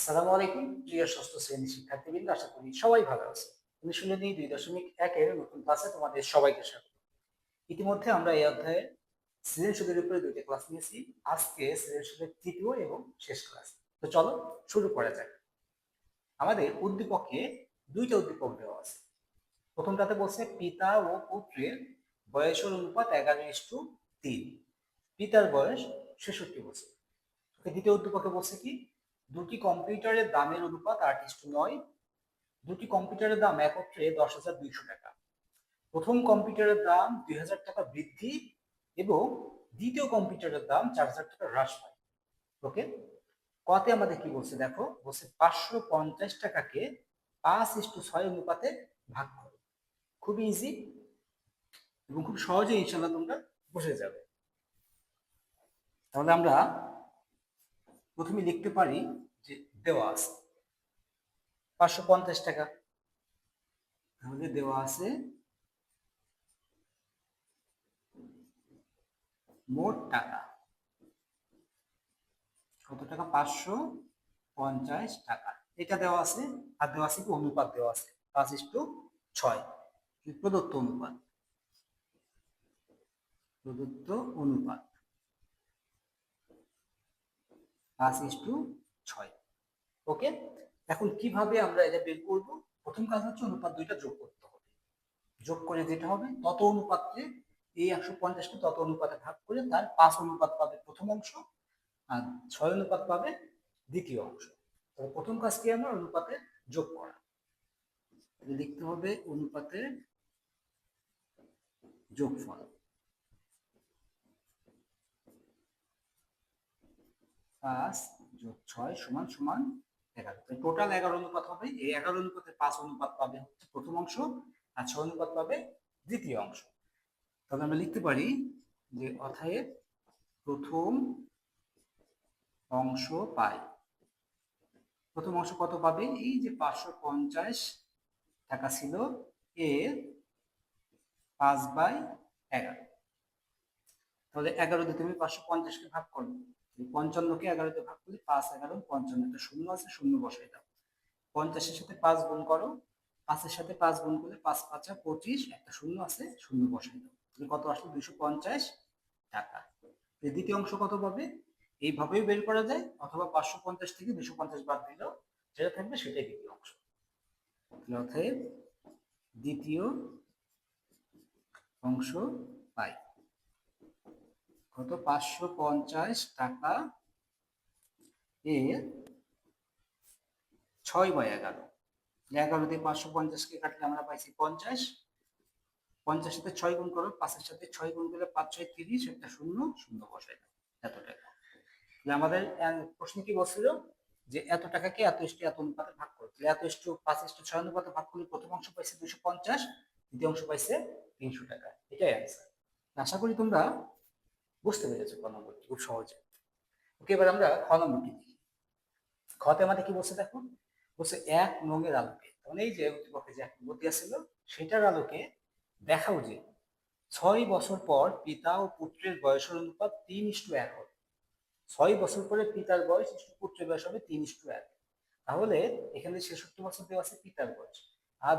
আসসালামু আলাইকুম প্রিয় ষষ্ঠ শ্রেণীর শিক্ষার্থীবৃন্দ, আশা করি সবাই ভালো আছে। অনুশীলনী 2.1 নতুন ক্লাসে তোমাদের সবাইকে স্বাগত। ইতিমধ্যে আমরা এই অধ্যায়ে সৃজনশীলের উপরে দুইটা ক্লাস নিয়েছি। আজকে সৃজনশীলের তৃতীয় এবং শেষ ক্লাস। তো চলো শুরু করা যাক। আমাদের উদ্দীপকে দুইটা উদ্দীপক দেওয়া আছে। প্রথমটাতে বলছে পিতা ও পুত্রের বয়সের অনুপাত 11:3। পিতার বয়স 66 বছর। দ্বিতীয় উদ্দীপকে বলছে কি, দুটি কম্পিউটারের দামের অনুপাত 8:9। দুটি কম্পিউটারের দাম একত্রে 10,200 টাকা। প্রথম কম্পিউটারের দাম 2,000 টাকা বৃদ্ধি এবং দ্বিতীয় কম্পিউটারের দাম 4,000 টাকা হ্রাস পায়। ওকে, কতে আমাদের কি বলছে দেখো, বলছে 550 টাকাকে 5:6 অনুপাতে ভাগ করো। খুব ইজি এবং খুব সহজে ইনশাল্লাহ তোমরা বুঝে যাবে। তাহলে আমরা প্রথমে লিখতে পারি যে দেওয়া আছে 550 টাকা, তাহলে দেওয়া আছে মোট টাকা কত টাকা, 550 টাকা। এটা দেওয়া আছে, আর দেওয়া আছে কি অনুপাত দেওয়া আছে 5:6, প্রদত্ত অনুপাত। প্রদত্ত অনুপাত 5:6। ওকে, এখন কিভাবে আমরা এটা বের করব? প্রথম কাজ হচ্ছে অনুপাত দুইটা যোগ করতে হবে। যোগ করে যেটা হবে তত অনুপাতে, এই 150কে তত অনুপাতে ভাগ করে তার 5 অনুপাত পাবে প্রথম অংশ, আর 6 অনুপাত পাবে দ্বিতীয় অংশ। তবে প্রথম কাজ কি, আমার অনুপাতে যোগ করা। লিখতে হবে অনুপাতের যোগফল 5 যোগ 6 সমান সমান 11। টোটাল 11 অনুপাত হবে। এই 11 অনুপাতে 5 অনুপাত পাবে হচ্ছে প্রথম অংশ, আর 6 অনুপাত পাবে দ্বিতীয় অংশ। তবে আমরা লিখতে পারি যে অতএব প্রথম অংশ পাই। প্রথম অংশ কত পাবে? এই যে 550 টাকা ছিল, এর 5/11। তাহলে 11 দিয়ে তুমি 550কে ভাগ করো, 55কে 11 দিয়ে ভাগ করলে 5 11 55, একটা শূন্য আছে, শূন্য বসাই দাও। 50-এর সাথে 5 গুণ করো, 5-এর সাথে 5 গুণ করলে 5 5 25, একটা শূন্য আছে, শূন্য বসাই দাও। তাহলে কত আসলো? 250 টাকা। দ্বিতীয় অংশ কত পাবে? এইভাবেই বের করা যায়, অথবা 550 থেকে 250 বাদ দিলেও যেটা থাকবে সেটাই দ্বিতীয় অংশ। অতএব দ্বিতীয় অংশ পাই কত? 550 টাকা এর 6/11। 11 দিয়ে 550কে কাটলে আমরা পাইছি 50। 50 সাথে 6 গুণ করো, 5-এর সাথে 6 গুণ করলে 5 6 30, একটা শূন্য, শূন্য বসাই দাও। এত টাকা। আমাদের প্রশ্ন কি বলছিল যে এত টাকাকে এত অনুপাতে ভাগ করতে, এত 5:6 অনুপাতে ভাগ করলে প্রথম অংশ পাইছে 250, দ্বিতীয় অংশ পাইছে 300 টাকা। এটাই অ্যান্সার। আশা করি তোমরা বুঝতে পেরেছো ক নম্বরটি খুব সহজে। ওকে, এবার আমরা খ নম্বরটি দেখি। খতে আমাদের কি বলছে দেখো, বলছে 1 নঙের আলোকে, মানে এই যে উদ্দীপকে যে 1 নম্বর দেওয়া ছিল সেটার আলোকে দেখাও যে 6 বছর পর পিতা ও পুত্রের বয়সের অনুপাত 3:1 হবে। 6 বছর পরে পিতার বয়স পুত্রের বয়স হবে 3:1। তাহলে এখানে 66 বছর দেওয়া আছে পিতার বয়স, আর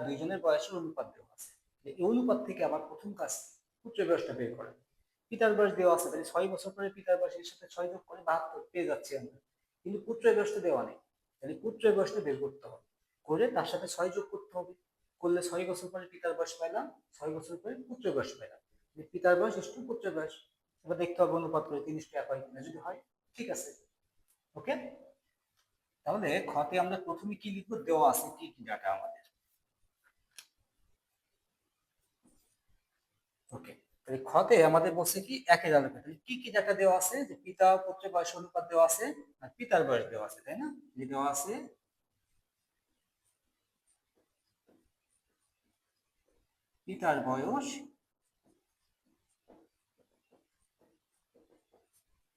দুইজনের বয়সের অনুপাত দেওয়া আছে। এই অনুপাত থেকে আমার প্রথম কাজ পুত্রের বয়সটা বের করা। পিতার বয়স দেওয়া আছে, তাহলে 6 বছর পরে পিতার বয়সের সাথে 6 যোগ করে 72 পেয়ে যাচ্ছি আমরা। কিন্তু পুত্রের বয়সটা দেওয়া নেই, তাহলে পুত্রের বয়সটা বের করতে হবে। করে তার সাথে 6 যোগ করতে হবে। করলে 6 বছর পরে পিতার বয়স পাইলাম, 6 বছর পরে পুত্রের বয়স পাইলাম। পিতার বয়স পুত্রের বয়স। এবার দেখতে হবে অনুপাত করে 3:1 হয় কিনা। যদি হয় ঠিক আছে। ওকে, তাহলে খতে আমরা প্রথমে কি লিখবো? দেওয়া আছে কি কি ডাটা আমাদের। ওকে, তাহলে খতে আমাদের বলছে কি একের আলোকে কি কি ডাটা দেওয়া আছে, যে পিতা ও পুত্রের বয়স অনুপাত দেওয়া আছে, আর পিতার বয়স দেওয়া আছে, তাই না? যে দেওয়া আছে পিতার বয়স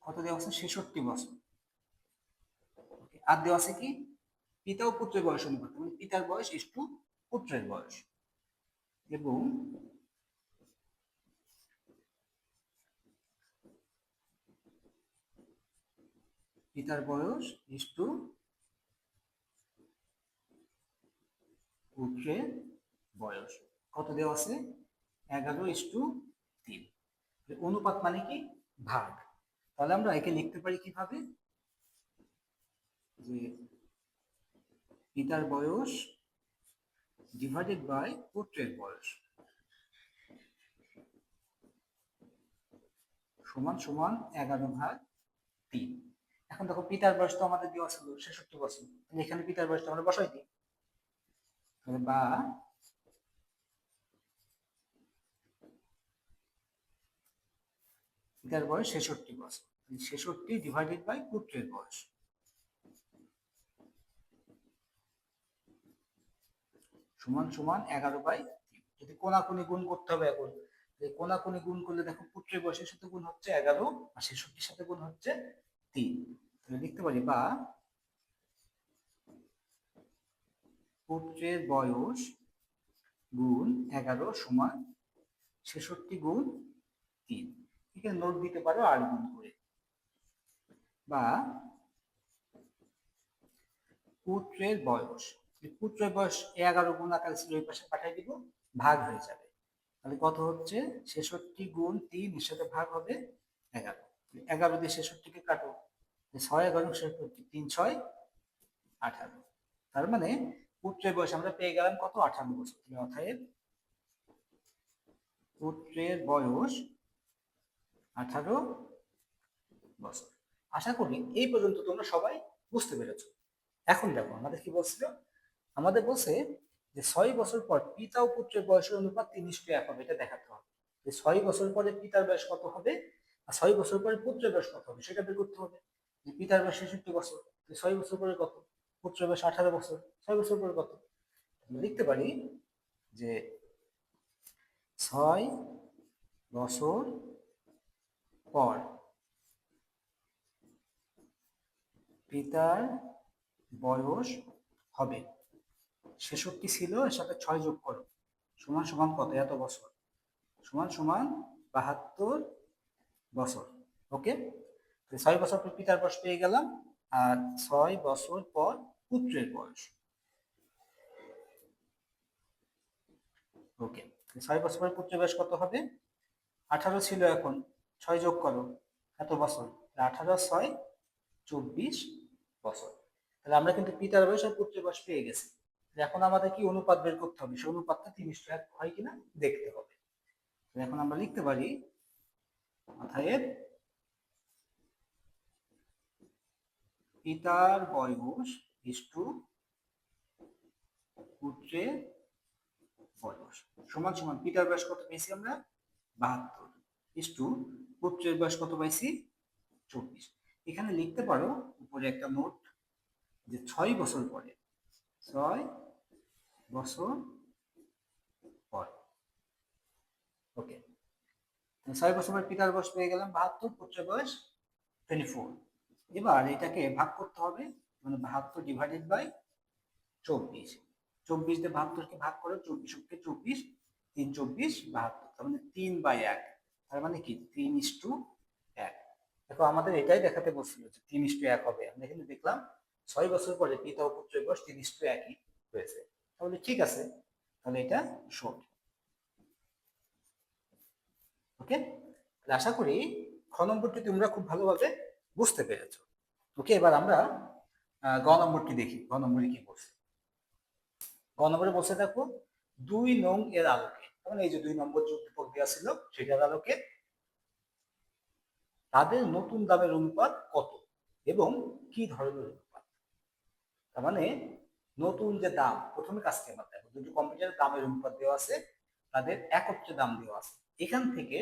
কত দেওয়া আছে? 66 বছর। আর দেওয়া আছে কি পিতা ও পুত্রের বয়স অনুপাত, মানে পিতার বয়স ইস্টু পুত্রের বয়স, এবং পিতার বয়স ইস্টু পুত্রের বয়স কত দেওয়া আছে 11:3। অনুপাত মানে কি ভাগ। তাহলে আমরা একে লিখতে পারি কিভাবে যে পিতার বয়স ডিভাইডেড বাই পুত্রের বয়স সমান সমান 11/3। এখন দেখো পিতার বয়স তো আমাদের দেওয়া ছিল 66 বছর, এখানে পিতার বয়সটা আমরা বসাই দিই। বা পিতার বয়স 66 বছর, 66 ডিভাইডেড বাই পুত্রের বয়স সমান সমান 11/3। যদি কোনাকুনি গুণ করতে হবে এখন, কোনাকুনি গুণ করলে দেখো পুত্রের বয়সের সাথে গুণ হচ্ছে 11 আর 66 সাথে গুণ হচ্ছে 3। তাহলে লিখতে পারি বা পুত্রের বয়স গুণ 11 সমান 66 গুণ 3। এখানে নোট দিতে পারো আর গুণ করে। বা পুত্রের বয়স, পুত্রের বয়স 11 গুণ আকারে ছিল, ওই পাশে পাঠিয়ে দিব, ভাগ হয়ে যাবে। তাহলে কত হচ্ছে 66 গুণ 3 এর সাথে ভাগ হবে 11। 11 দিয়ে 66 কে কাটো, 6 11 66, 3 6 18। তার মানে পুত্রের বয়স আমরা পেয়ে গেলাম কত 18 বছর। অতএব পুত্রের বয়স 18 বছর। আশা করি এই পর্যন্ত তোমরা সবাই বুঝতে পেরেছো। এখন দেখো আমাদের কি বলছিল, আমাদের বলছে যে 6 বছর পর পিতা ও পুত্রের বয়সের অনুপাত 3:1 হবে, এটা দেখাতে হবে। যে 6 বছর পরে পিতার বয়স কত হবে আর 6 বছর পরে পুত্রের বয়স কত হবে সেটা বের করতে হবে। যে পিতার বয়স 66 বছর, 6 বছর পরে কত, পুত্রের বয়স 18 বছর, 6 বছর পরে কত। লিখতে পারি যে 6 বছর পর পিতার বয়স হবে 66 ছিল, এর সাথে 6 যোগ করো, সমান সমান কত, এত বছর, সমান সমান 72 বছর। ওকে, 6 বছর পর পিতার বয়স পেয়ে গেলাম, আর 6 বছর পর পুত্রের বয়স। ওকে, 6 বছর পর পুত্রের বয়স কত হবে, 18 ছিল, এখন 6 যোগ করো, এত বছর, 18 আর 6 24 বছর। তাহলে আমরা কিন্তু পিতার বয়স আর পুত্রের বয়স পেয়ে গেছি। এখন আমাদের কি অনুপাত বের করতে হবে, সেই অনুপাতটা 3:1 হয় কিনা দেখতে হবে। এখন আমরা লিখতে পারি অতএব পিতার বয়স ইস্টু পুত্রের বয়স সমান সমান পিতার বয়স কত পেয়েছি আমরা 72 ইস্টু পুত্রের বয়স কত পাইছি 24। এখানে লিখতে পারো উপরে একটা নোট যে 6 বছর পরে, 6 বছর পর। ওকে, 6 বছর পর পিতার বয়স পেয়ে গেলাম 72, পুত্রের বয়স 24। এবার এটাকে ভাগ করতে হবে, মানে 72 ডিভাইডেড বাই 24। 24 দিয়ে 72 কে ভাগ করো, 24 কে 24, 3 24 72, তার মানে 3/1। তার মানে কি 3:1। দেখো আমাদের এটাই দেখাতে বলছিল যে 3:1 হবে। আমরা এখানে দেখলাম 6 বছর পরে পিতা ও পুত্রের বয়স 3:1 হয়েছে। তাহলে ঠিক আছে, তাহলে এটা সঠিক। ওকে, আশা করি খ নম্বরটি তোমরা খুব ভালোভাবে বুঝতে পেরেছো। ওকে, এবার আমরা গ নম্বরটি দেখি, গ নম্বরে কি বলছে। গ নম্বরে বলছে দেখো 2 নং এর আলোকে, মানে এই যে 2 নম্বর যে উদ্দীপক দেওয়া ছিল সেটার আলোকে তাদের নতুন দামের অনুপাত কত এবং কি ধরনের অনুপাত। তার মানে নতুন যে দাম, প্রথমে কাজটি আমার দেখো, দুটি কম্পিউটারের দামের অনুপাত দেওয়া আছে, তাদের একত্রে দাম দেওয়া আছে। এখান থেকে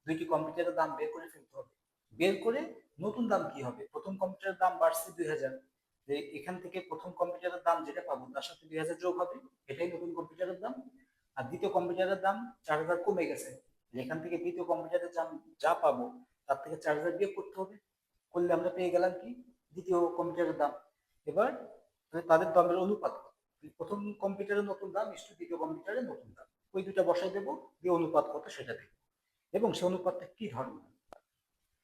দুইটি কম্পিউটারের দাম বের করে ফেলতে হবে। বের করে নতুন দাম কি হবে, প্রথম কম্পিউটারের দাম বাড়ছে 2000, এখান থেকে প্রথম কম্পিউটারের দাম যেটা পাবো তার সাথে 2000 যোগ হবে, এটাই নতুন কম্পিউটারের দাম। আর দ্বিতীয় কম্পিউটারের দাম 4000 কমে গেছে, এখান থেকে দ্বিতীয় কম্পিউটারের দাম যা পাবো তার থেকে 4000 বিয়োগ করতে হবে, করলে আমরা পেয়ে গেলাম কি দ্বিতীয় কম্পিউটারের দাম। এবার তাদের দামের অনুপাত, প্রথম কম্পিউটারের নতুন দাম ইস্টু দ্বিতীয় কম্পিউটারের নতুন দাম, ওই দুটা বসাই দেবো, দিয়ে অনুপাত কত সেটা দেখবো। এবং সে অনুপাতটা কি ধরনের,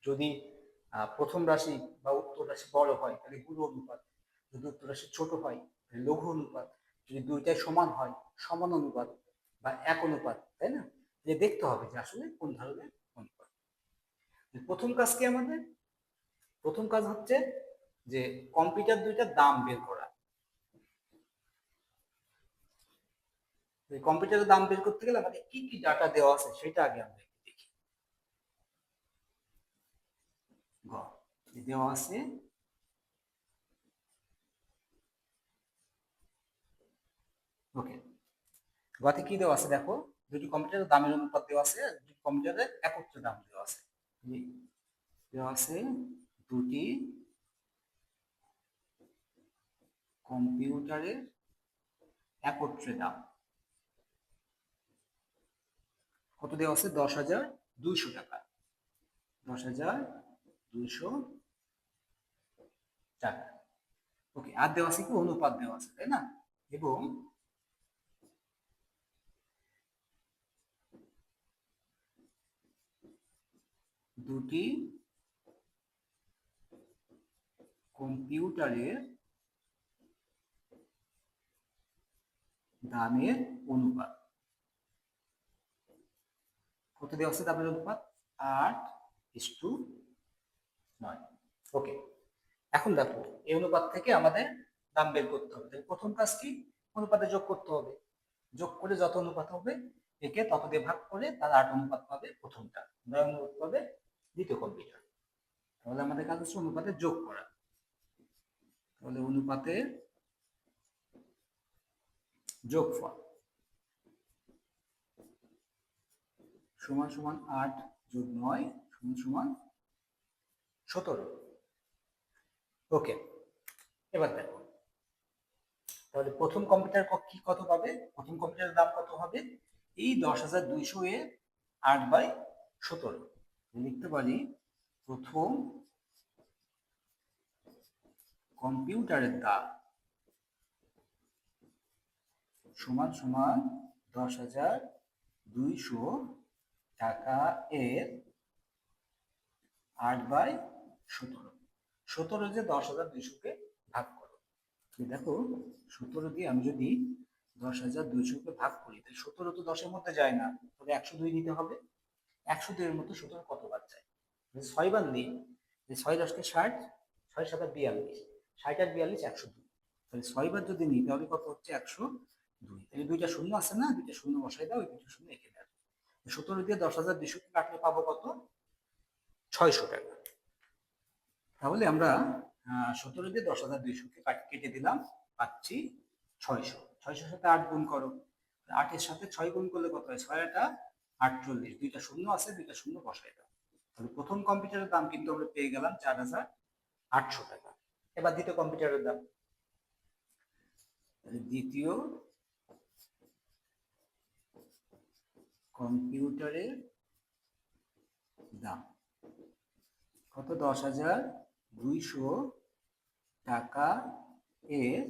যদি প্রথম রাশি বা উত্তর রাশি বড় হয় তাহলে গুরু অনুপাত, যদি উত্তর রাশি ছোট হয় তাহলে লঘু অনুপাত, যদি দুইটাই সমান হয়, সমান অনুপাত বা এক অনুপাত, তাই না, যে দেখতে হবে যে আসলে কোন ধরনের অনুপাত। প্রথম কাজ কি আমাদের? প্রথম কাজ হচ্ছে যে কম্পিউটার দুইটার দাম বের করা। কম্পিউটারের দাম বের করতে গেলে আমাদের কি কি ডাটা দেওয়া আছে সেটা আগে আমরা দেখি। দেওয়া আছে ওকে, গতে কি দেওয়া আছে দেখো, দুটি কম্পিউটারের দামের অনুপাত দেওয়া আছে আর দুটি কম্পিউটারের একত্রে দাম দেওয়া আছে। দেওয়া আছে দুটি কম্পিউটারের একত্রে দাম কত দেওয়া আছে? 10,200 টাকা। 10,200 টাকা। ওকে, আর দেওয়া আছে কি অনুপাত দেওয়া আছে, তাই না? এবং দুটি কম্পিউটারের দামের অনুপাত কত দেওয়া আছে? দামের অনুপাত 8:9। ওকে, এখন দেখো এই অনুপাত থেকে আমাদের দাম বের করতে হবে। প্রথম কাজ কি? অনুপাতে যোগ করতে হবে। যোগ করে যত অনুপাত হবে একে তত দিয়ে ভাগ করে তার 8 অনুপাত পাবে প্রথমটা, 9 অনুপাত পাবে দ্বিতীয় কম্পিউটার। তাহলে আমাদের কাজ হচ্ছে অনুপাতে যোগ করা। তাহলে অনুপাতের যোগফল সমান সমান 8 যোগ 9 সমান সমান 17। ওকে, এবার দেখো তাহলে প্রথম কম্পিউটার কি কত পাবে? প্রথম কম্পিউটারের দাম কত হবে? এই 10,200 এর 8/17 লিখতে পারি। প্রথম কম্পিউটারের দাম সমান সমান 10,200 টাকা এর 8/17। 17 যে 10,200 কে ভাগ করো, দেখো 17 দিয়ে আমি যদি 10,200 কে ভাগ করি তাহলে 17 তো 10-এর মধ্যে যায় না, তাহলে 102 নিতে হবে। 102 এর মধ্যে 17 কতবার যায়? 6 বার নিই। 6 10 কে 60, 6 7 42, 60 আর 42 102। তাহলে 6 বার যদি নিই তাহলে কত হচ্ছে? 102। তাহলে দুইটা শূন্য আছে না, দুইটা শূন্য বসাই দাও, ওই দুইটা শূন্য এঁকে দাও। 17 দিয়ে 10,200 কে কাটলে পাবো কত? 600 টাকা। তাহলে আমরা 17 দিয়ে 10,200 কে কেটে দিলাম, পাচ্ছি 600। 600 সাথে 8 গুণ করো, 8 এর সাথে 6 গুণ করলে কত হয়? 6 8 48, দুইটা শূন্য আছে, দুইটা শূন্য বসাই দাও। তাহলে প্রথম কম্পিউটারের দাম কিন্তু আমরা পেয়ে গেলাম 4,800 টাকা। এবার দ্বিতীয় কম্পিউটারের দাম। দ্বিতীয় কম্পিউটারের দাম কত? 10,200 টাকা এর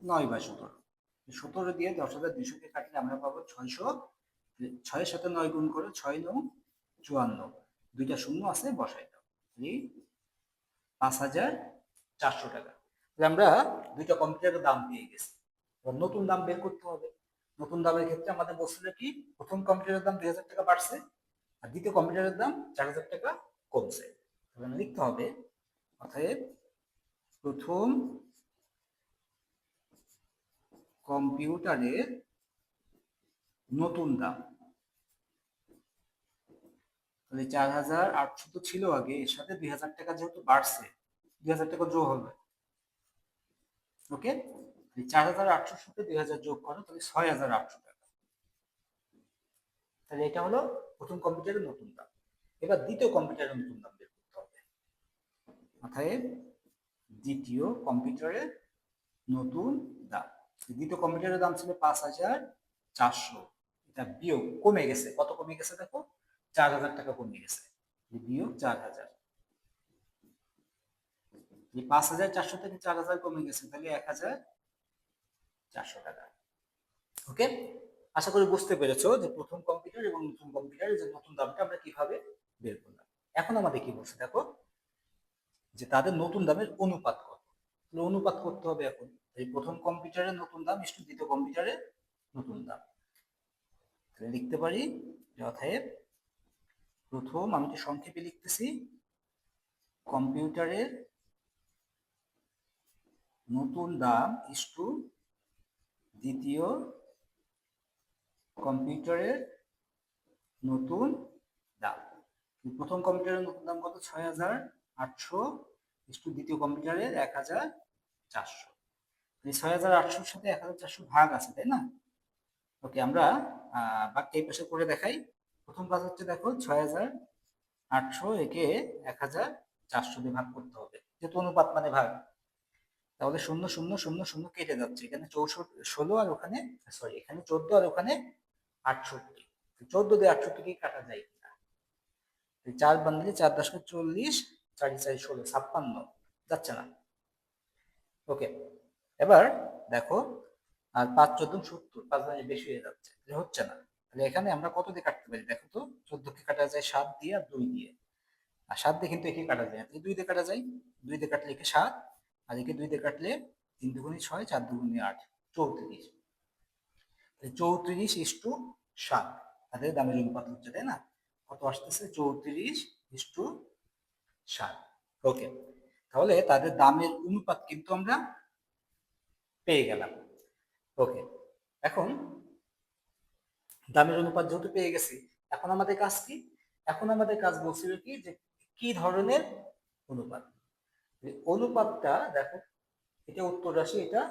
9/17। 17 দিয়ে 10,200 কে কাটলে আমরা পাবো 600। 6 এর সাথে 9 গুণ করে 6 9 54, দুইটা শূন্য আছে বসাই দাও, 5,400 টাকা। তাহলে আমরা দুইটা কম্পিউটারের দাম পেয়ে গেছি। এবার নতুন দাম বের করতে হবে। নতুন দামের ক্ষেত্রে আমাদের বলছিল কি, প্রথম কম্পিউটারের দাম 2,000 টাকা বাড়ছে আর দ্বিতীয় কম্পিউটারের দাম 4,000 টাকা কমছে। তাহলে লিখতে হবে অতএব প্রথম কম্পিউটারের নতুন দাম, তাহলে 4,800 তো ছিল আগে, এর সাথে 2,000 টাকা যেহেতু বাড়ছে, 2,000 টাকা যোগ হবে। ওকে, 4,800 সাথে 2,000 যোগ করো, তাহলে 6,800 টাকা। তাহলে এটা হলো প্রথম কম্পিউটারের নতুন দাম। এবার দ্বিতীয় কম্পিউটারের নতুন দাম বের করতে হবে। অতএব দ্বিতীয় কম্পিউটারের নতুন দাম, দ্বিতীয় কম্পিউটারের দাম ছিল 5,400, এটা বিয়োগ কমে গেছে, কত কমে গেছে দেখো? 4,000 টাকা কমে গেছে, বিয়োগ 4,000। 5,400 থেকে 4,000 কমে গেছে, তাহলে 1,400 টাকা। ওকে, আশা করি বুঝতে পেরেছো যে প্রথম কম্পিউটার এবং নতুন কম্পিউটারের যে নতুন দামটা আমরা কিভাবে বের করলাম। এখন আমাদের কি বলছে দেখো, যে তাদের নতুন দামের অনুপাত কত। অনুপাত করতে হবে এখন। এই প্রথম কম্পিউটারের নতুন দাম ইস টু দ্বিতীয় কম্পিউটারের নতুন দাম। তাহলে লিখতে পারি যে অতএব প্রথম, আমি তো সংক্ষেপে লিখতেছি, কম্পিউটারের নতুন দাম ইস টু দ্বিতীয় কম্পিউটারের নতুন দাম। প্রথম কম্পিউটারের নতুন দাম কত? ৬,৮০০ ইস টু দ্বিতীয় কম্পিউটারের ১,৪০০। এই ৬,৮০০-র সাথে ১,৪০০ ভাগ আছে, তাই না? ওকে, আমরা বাকি এই পাশে করে দেখাই। প্রথম কাজ হচ্ছে, দেখো ৬,৮০০ একে ১,৪০০ দিয়ে ভাগ করতে হবে, যেহেতু অনুপাত মানে ভাগ। তাহলে ০ ০ ০ ০ কেটে যাচ্ছে, এখানে ১৬ আর ওখানে, সরি, এখানে ১৪ আর ওখানে ৬৮। ১৪ দিয়ে ৬৮ কি কাটা যায় কিনা? ৪ বান্দিলে ৪ × ৪০, ৪ × ৪ = ১৬, ৫৬ যাচ্ছে না। ওকে, এবার দেখো, আর ৫ × ১৪ = ৭০, ৫ বানিয়ে বেশি হয়ে যাচ্ছে, হচ্ছে না। তাহলে এখানে আমরা কত দিয়ে কাটতে পারি? দেখো তো, ১৪ কে কাটা যায় ৭ দিয়ে আর ২ দিয়ে। আর ৭ দিয়ে কিন্তু একে কাটা যায়, ২ দিয়ে কাটা যায়। ২ দিয়ে কাটলে একে ৭, আর একে ২ দিয়ে কাটলে ৩ দুগুণে ৬, ৪ দুগুণে ৮, ৩৪। ৩৪ ইস টু ৭ তাদের দামের অনুপাত হচ্ছে, তাই না? কত আসতেছে? ৩৪ ইস টু ৭। ওকে, তাহলে তাদের দামের অনুপাত কিন্তু আমরা পেয়ে গেলাম। ওকে, এখন দামের অনুপাত যেহেতু পেয়ে গেছি, এখন আমাদের কাজ কি? এখন আমাদের কাজ বলছিল কি, যে কি ধরনের অনুপাত। অনুপাতটা দেখো, এটা উত্তর রাশি, এটা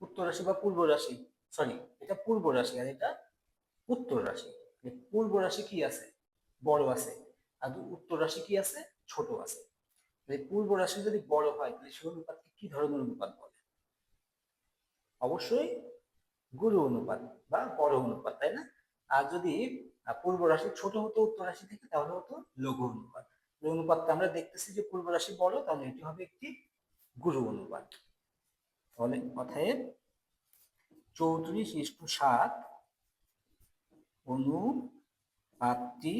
উত্তর রাশি বা পূর্ব রাশি, সরি, এটা পূর্ব রাশি আর এটা উত্তর রাশি। পূর্ব রাশি কি আছে? বড় আছে। আর উত্তর রাশি কি আছে? ছোট আছে। পূর্ব রাশি যদি বড় হয়, তাহলে সেই অনুপাতকে কি ধরনের অনুপাত বলে? অবশ্যই গুরু অনুপাত বা বড় অনুপাত, তাই না? আর যদি পূর্ব রাশি ছোট হতো উত্তর রাশি থেকে, তাহলে হতো লঘু অনুপাত। এই অনুপাতটা আমরা দেখতেছি যে পূর্ব রাশি বড়, তাহলে এটি হবে একটি গুরু অনুপাত। তাহলে অতএব ৩৪:৭ অনুপাতটি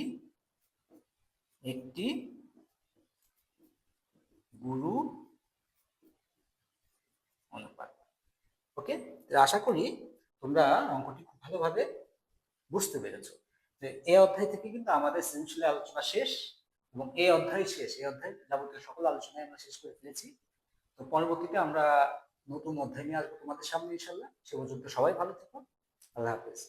একটি গুরু অনুপাত। ওকে, আশা করি তোমরা অঙ্কটি খুব ভালোভাবে বুঝতে পেরেছো। এই অধ্যায় থেকে কিন্তু আমাদের সৃজনশীল আলোচনা শেষ, এবং এই অধ্যায় শেষ, এই অধ্যায় যাবতীয় সকল আলোচনায় আমরা শেষ করে ফেলেছি। তো পরবর্তীতে আমরা নতুন অধ্যায় নিয়ে আসবো তোমাদের সামনে ইনশাল্লাহ। সে পর্যন্ত সবাই ভালো থেকো। আল্লাহ হাফেজ।